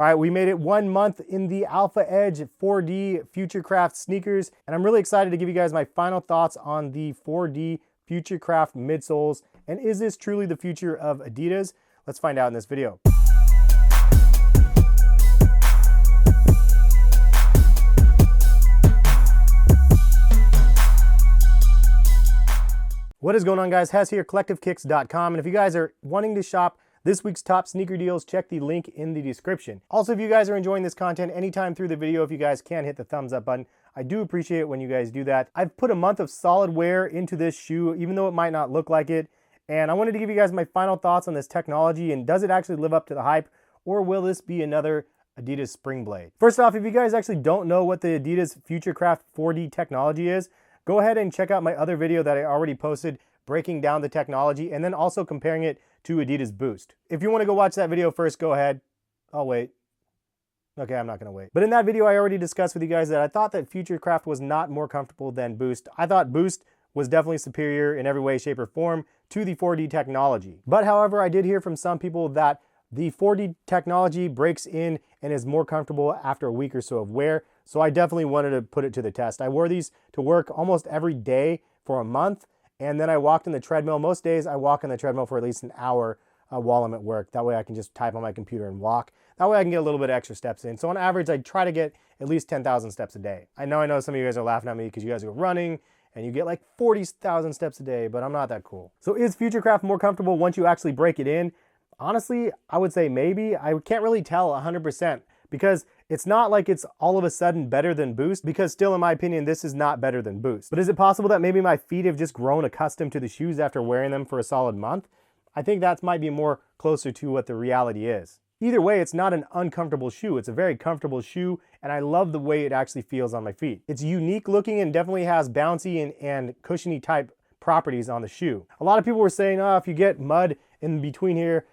All right, we made it 1 month in the Alpha Edge 4D FutureCraft sneakers, and I'm really excited to give you guys my final thoughts on the 4D FutureCraft midsoles. And is this truly the future of Adidas? Let's find out in this video. What is going on, guys? Hess here, collectivekicks.com, and if you guys are wanting to shop this week's top sneaker deals, check the link in the description. Also, if you guys are enjoying this content anytime through the video, if you guys can hit the thumbs up button, I do appreciate it when you guys do that. I've put a month of solid wear into this shoe, even though it might not look like it, and I wanted to give you guys my final thoughts on this technology, and does it actually live up to the hype, or will this be another Adidas Springblade? First off, if you guys actually don't know what the Adidas FutureCraft 4D technology is, go ahead and check out my other video that I already posted breaking down the technology and then also comparing it to Adidas Boost. If you want to go watch that video first, go ahead. I'll wait. Okay, I'm not going to wait. But in that video, I already discussed with you guys that I thought that FutureCraft was not more comfortable than Boost. I thought Boost was definitely superior in every way, shape, or form to the 4D technology. But however, I did hear from some people that the 4D technology breaks in and is more comfortable after a week or so of wear. So I definitely wanted to put it to the test. I wore these to work almost every day for a month. And then I walked in the treadmill. Most days I walk in the treadmill for at least an hour while I'm at work. That way I can just type on my computer and walk. That way I can get a little bit of extra steps in. So on average, I try to get at least 10,000 steps a day. I know some of you guys are laughing at me because you guys go running and you get like 40,000 steps a day, but I'm not that cool. So is FutureCraft more comfortable once you actually break it in? Honestly, I would say maybe. I can't really tell 100% because it's not like it's all of a sudden better than Boost, because still, in my opinion, this is not better than Boost. But is it possible that maybe my feet have just grown accustomed to the shoes after wearing them for a solid month? I think that might be more closer to what the reality is. Either way, it's not an uncomfortable shoe. It's a very comfortable shoe, and I love the way it actually feels on my feet. It's unique looking and definitely has bouncy and cushiony type properties on the shoe. A lot of people were saying, oh, if you get mud in between here,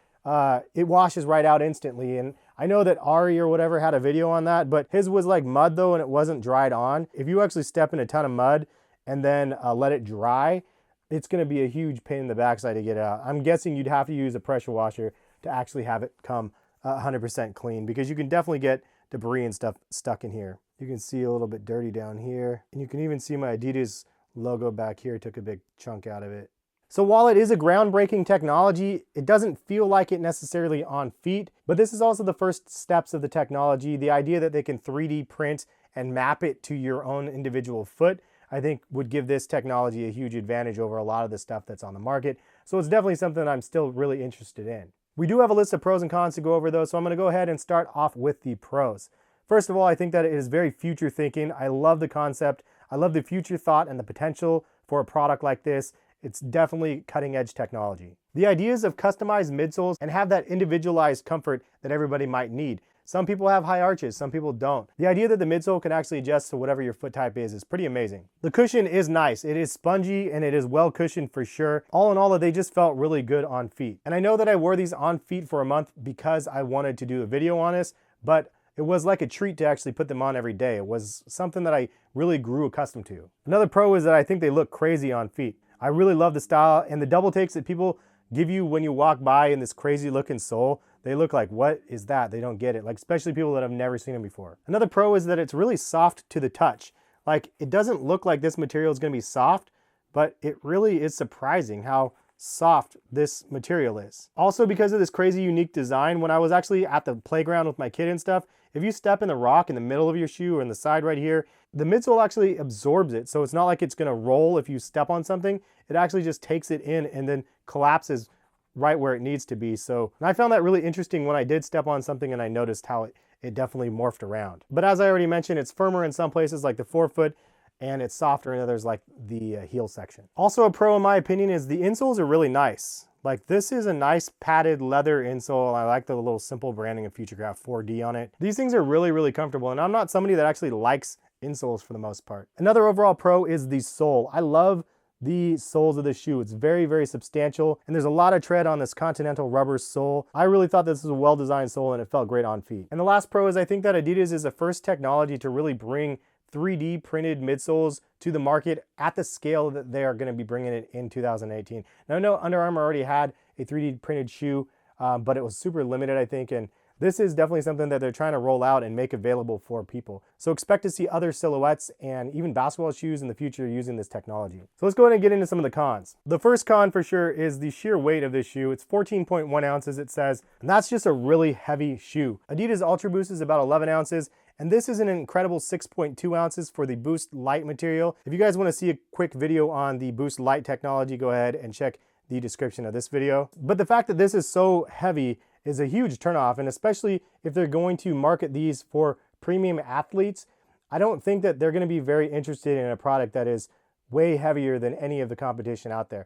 it washes right out instantly. And I know that Ari or whatever had a video on that, but his was like mud though, and it wasn't dried on. If you actually step in a ton of mud and then let it dry, it's gonna be a huge pain in the backside to get out. I'm guessing you'd have to use a pressure washer to actually have it come 100% clean, because you can definitely get debris and stuff stuck in here. You can see a little bit dirty down here, and you can even see my Adidas logo back here. Took a big chunk out of it. So while it is a groundbreaking technology, it doesn't feel like it necessarily on feet, but this is also the first steps of the technology. The idea that they can 3D print and map it to your own individual foot, I think would give this technology a huge advantage over a lot of the stuff that's on the market. So it's definitely something I'm still really interested in. We do have a list of pros and cons to go over though, so I'm gonna go ahead and start off with the pros. First of all, I think that it is very future thinking. I love the concept. I love the future thought and the potential for a product like this. It's definitely cutting edge technology. The ideas of customized midsoles and have that individualized comfort that everybody might need. Some people have high arches, some people don't. The idea that the midsole can actually adjust to whatever your foot type is pretty amazing. The cushion is nice. It is spongy and it is well cushioned for sure. All in all, they just felt really good on feet. And I know that I wore these on feet for a month because I wanted to do a video on this, but it was like a treat to actually put them on every day. It was something that I really grew accustomed to. Another pro is that I think they look crazy on feet. I really love the style and the double takes that people give you when you walk by in this crazy looking sole. They look like, what is that? They don't get it. Like, especially people that have never seen them before. Another pro is that it's really soft to the touch. Like, it doesn't look like this material is gonna be soft, but it really is surprising how soft this material is. Also, because of this crazy unique design, when I was actually at the playground with my kid and stuff, if you step in the rock in the middle of your shoe or in the side right here, the midsole actually absorbs it. So it's not like it's gonna roll if you step on something. It actually just takes it in and then collapses right where it needs to be. So I found that really interesting when I did step on something and I noticed how it definitely morphed around. But as I already mentioned, it's firmer in some places like the forefoot, and it's softer in others like the heel section. Also a pro in my opinion is the insoles are really nice. Like, this is a nice padded leather insole. I like the little simple branding of FutureCraft 4D on it. These things are really, really comfortable, and I'm not somebody that actually likes insoles for the most part. Another overall pro is the sole. I love the soles of the shoe. It's very, very substantial, and there's a lot of tread on this Continental rubber sole. I really thought this was a well-designed sole, and it felt great on feet. And the last pro is I think that Adidas is the first technology to really bring 3D printed midsoles to the market at the scale that they are going to be bringing it in 2018. Now, I know Under Armour already had a 3D printed shoe, but it was super limited, I think, and this is definitely something that they're trying to roll out and make available for people. So expect to see other silhouettes and even basketball shoes in the future using this technology. So let's go ahead and get into some of the cons. The first con for sure is the sheer weight of this shoe. It's 14.1 ounces, it says, and that's just a really heavy shoe. Adidas Ultra Boost is about 11 ounces, and this is an incredible 6.2 ounces for the Boost Light material. If you guys want to see a quick video on the Boost Light technology, go ahead and check the description of this video. But the fact that this is so heavy is a huge turnoff, and especially if they're going to market these for premium athletes, I don't think that they're going to be very interested in a product that is way heavier than any of the competition out there.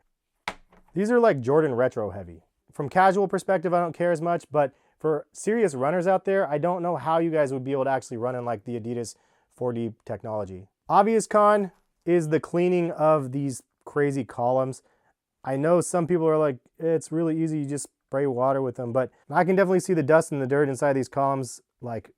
These are like Jordan Retro heavy. From casual perspective, I don't care as much, but for serious runners out there, I don't know how you guys would be able to actually run in like the Adidas 4D technology. Obvious con is the cleaning of these crazy columns. I know some people are like, it's really easy, you just spray water with them, but I can definitely see the dust and the dirt inside these columns like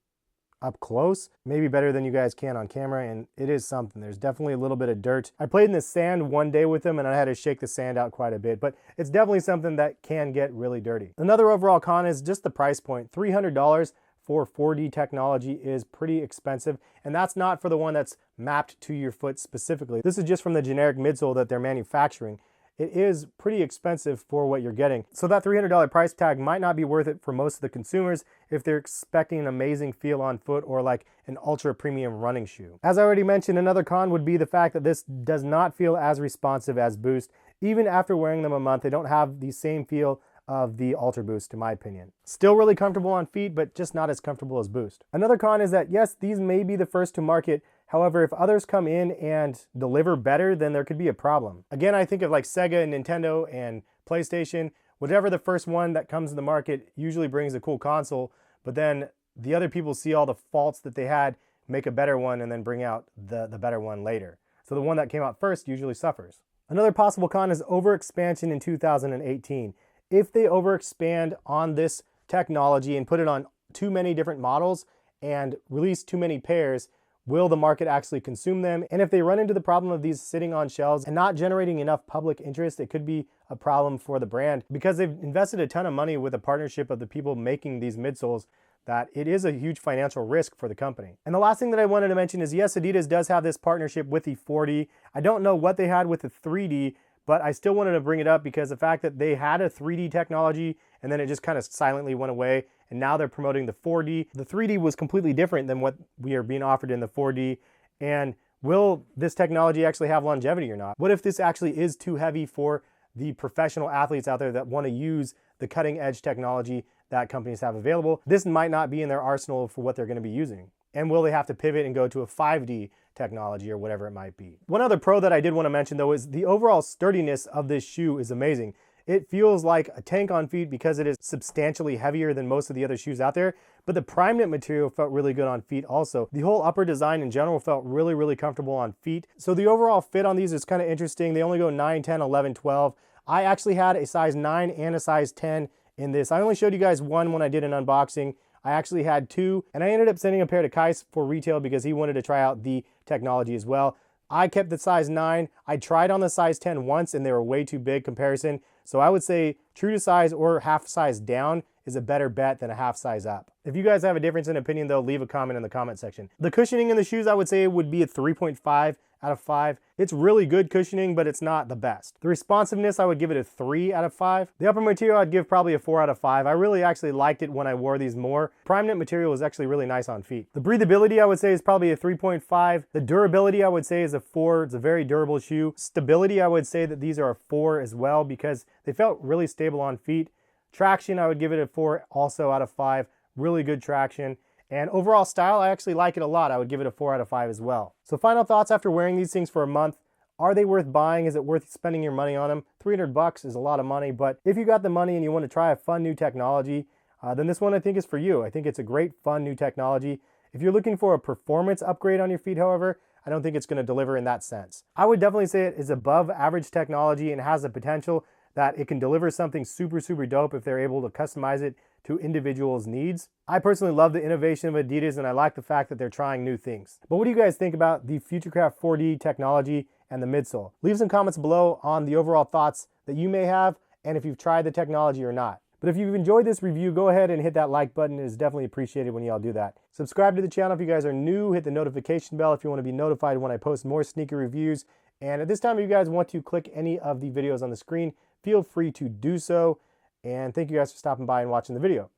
up close, maybe better than you guys can on camera, and it is something. There's definitely a little bit of dirt. I played in the sand one day with them and I had to shake the sand out quite a bit, but it's definitely something that can get really dirty. Another overall con is just the price point. $300 for 4D technology is pretty expensive, and that's not for the one that's mapped to your foot specifically. This is just from the generic midsole that they're manufacturing. It is pretty expensive for what you're getting. So that $300 price tag might not be worth it for most of the consumers if they're expecting an amazing feel on foot or like an ultra premium running shoe. As I already mentioned, another con would be the fact that this does not feel as responsive as Boost. Even after wearing them a month, they don't have the same feel of the Ultra Boost, in my opinion. Still really comfortable on feet, but just not as comfortable as Boost. Another con is that yes, these may be the first to market. However, if others come in and deliver better, then there could be a problem. Again, I think of like Sega and Nintendo and PlayStation. Whatever the first one that comes to the market usually brings a cool console, but then the other people see all the faults that they had, make a better one, and then bring out the better one later. So the one that came out first usually suffers. Another possible con is overexpansion in 2018. If they overexpand on this technology and put it on too many different models and release too many pairs, will the market actually consume them? And if they run into the problem of these sitting on shelves and not generating enough public interest, it could be a problem for the brand because they've invested a ton of money with a partnership of the people making these midsoles, that it is a huge financial risk for the company. And the last thing that I wanted to mention is yes, Adidas does have this partnership with the 4D. I don't know what they had with the 3D, but I still wanted to bring it up because the fact that they had a 3D technology and then it just kind of silently went away, and now they're promoting the 4D. The 3D was completely different than what we are being offered in the 4D. And will this technology actually have longevity or not? What if this actually is too heavy for the professional athletes out there that want to use the cutting edge technology that companies have available? This might not be in their arsenal for what they're going to be using. And will they have to pivot and go to a 5D technology or whatever it might be? One other pro that I did want to mention though is the overall sturdiness of this shoe is amazing. It feels like a tank on feet because it is substantially heavier than most of the other shoes out there, but the prime knit material felt really good on feet also. The whole upper design in general felt really, really comfortable on feet. So the overall fit on these is kind of interesting. They only go 9, 10, 11, 12. I actually had a size 9 and a size 10 in this. I only showed you guys one when I did an unboxing. I actually had 2, and I ended up sending a pair to Kais for retail because he wanted to try out the technology as well. I kept the size 9. I tried on the size 10 once and they were way too big comparison. So I would say true to size or half size down is a better bet than a half size up. If you guys have a difference in opinion though, leave a comment in the comment section. The cushioning in the shoes I would say would be a 3.5 out of 5. It's really good cushioning, but it's not the best. The responsiveness, I would give it a 3 out of 5. The upper material, I'd give probably a 4 out of 5. I really actually liked it when I wore these more. Prime knit material is actually really nice on feet. The breathability, I would say, is probably a 3.5. The durability, I would say, is a 4. It's a very durable shoe. Stability, I would say that these are a 4 as well because they felt really stable on feet. Traction, I would give it a 4 also out of 5. Really good traction. And overall style, I actually like it a lot. I would give it a 4 out of 5 as well. So final thoughts after wearing these things for a month. Are they worth buying? Is it worth spending your money on them? $300 is a lot of money, but if you got the money and you want to try a fun new technology, then this one I think is for you. I think it's a great fun new technology. If you're looking for a performance upgrade on your feet, however, I don't think it's going to deliver in that sense. I would definitely say it is above average technology and has the potential that it can deliver something super, super dope if they're able to customize it to individuals' needs. I personally love the innovation of Adidas and I like the fact that they're trying new things. But what do you guys think about the FutureCraft 4D technology and the midsole? Leave some comments below on the overall thoughts that you may have and if you've tried the technology or not. But if you've enjoyed this review, go ahead and hit that like button. It is definitely appreciated when y'all do that. Subscribe to the channel if you guys are new. Hit the notification bell if you want to be notified when I post more sneaker reviews. And at this time, if you guys want to click any of the videos on the screen, feel free to do so. And thank you guys for stopping by and watching the video.